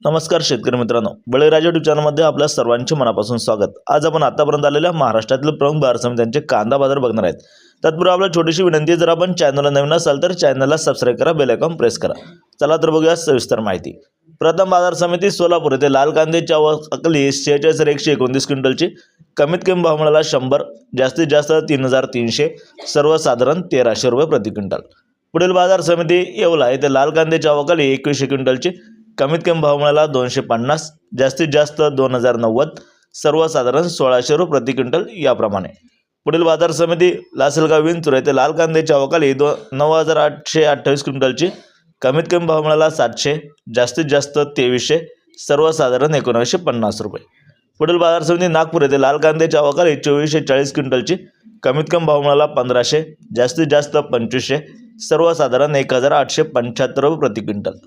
नमस्कार शेतकरी मित्रांनो, बळीराजा यूट्यूब चॅनलमध्ये आपल्या सर्वांचे मनापासून स्वागत। आज आपण आतापर्यंत आलेल्या महाराष्ट्रातील प्रमुख बाजार समित्यांचे कांदा बाजार बघणार आहेत। तत्पूर्वी आपल्याला छोटीशी विनंती आहे, जर आपण चॅनलला नवीन असाल तर चॅनलला सबस्क्राइब करा, बेल आयकॉन प्रेस करा। चला तर बघूया सविस्तर माहिती। प्रथम बाजार समिती सोलापूर येथे लाल कांद्याची आवक अकली 46,129 क्विंटलची, कमीत कमी भाव मिळाला 100, जास्तीत जास्त 3,300, सर्वसाधारण 1,300 रुपये प्रति क्विंटल। पुढील बाजार समिती येवला येथे लाल कांद्याची आवक अकली 2100 क्विंटलची, कमीत कमी भाव मिळाला 250, जास्तीत जास्त 2090, सर्वसाधारण 1600 रुपये प्रति क्विंटल याप्रमाणे। पुढील बाजार समिती लासलगाव विंचूर येथे लाल कांद्याची आवक अकली 9,828 क्विंटलची, कमीत कमी भाव मिळाला 700, जास्तीत जास्त 2300, सर्वसाधारण 1950 रुपये। पुढील बाजार समिती नागपूर येथे लाल कांद्याची आवक अकली 2440 क्विंटलची, कमीत कमी भाव मिळाला 1500, जास्तीत जास्त 2500, सर्वसाधारण 1875 रुपये प्रति क्विंटल।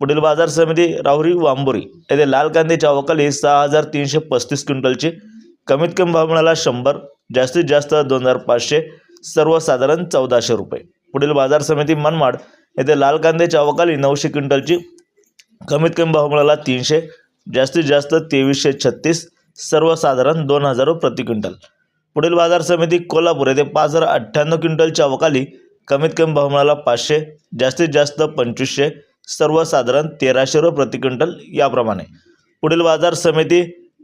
पुढील बाजार समिती राहुरी वांबोरी येथे लाल कांद्याची आवक अकली 6335 क्विंटलची, कमीत कमी भाव मिळाला 100, जास्तीत जास्त 2500, सर्वसाधारण 1400 रुपये। पुढील बाजार समिती मनमाड येथे लाल कांद्याची आवक अकली 900 क्विंटलची, कमीत कमी भाव मिळाला 300, जास्तीत जास्त 2336, सर्वसाधारण 2000 रुपये प्रति क्विंटल। पुढील बाजार समिती कोल्हापूर येथे 5098 क्विंटलची आवक अकली, कमीत कमी भाव मिळाला 500, जास्तीत जास्त 2500, सर्वसाधारण 1300 रुपये प्रति क्विंटल याप्रमाणे। पुढील बाजार समिती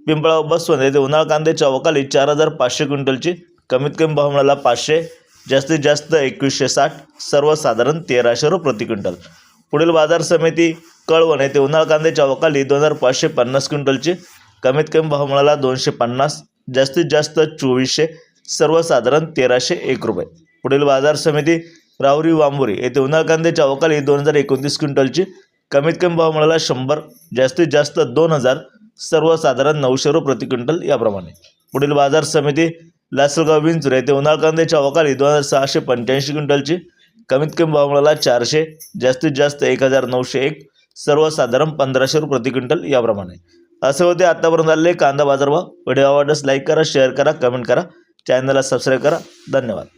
पिंपळगाव बसवंत येथे उन्हाळ कांद्याची आवक अकली 4500 क्विंटलची, कमीत कमी भाव मिळाला 500, जास्तीत जास्त 2160, सर्वसाधारण 1300 रुपये प्रति क्विंटल। पुढील बाजार समिती कळवण येथे उन्हाळ कांद्याची आवक अकली 2550 क्विंटलची, कमीत कमी भाव मिळाला 250, जास्तीत जास्त 2400, सर्वसाधारण 1301 रुपये। पुढील बाजार समिती राहुरी वांबोरी येथे उन्हाळ कांद्याची आवक अकली 2029 क्विंटलची, कमीत कमी भाव मिळाला 100, जास्तीत जास्त 2000, सर्वसाधारण 900 रुपये प्रति क्विंटल याप्रमाणे। पुढील बाजार समिती लासलगाव विंचूर येथे उन्हाळ कांद्याची आवक अकली 2685 क्विंटलची, कमीत कमी भाव मिळाला 400, जास्तीत जास्त 1901, सर्वसाधारण 1500 रुपये प्रति क्विंटल याप्रमाणे। असे होते आतापर्यंत आलेले कांदा बाजारभाव। व्हिडिओ आवडल्यास लाईक करा, शेअर करा, कमेंट करा, चॅनलला सबस्क्राइब करा। धन्यवाद।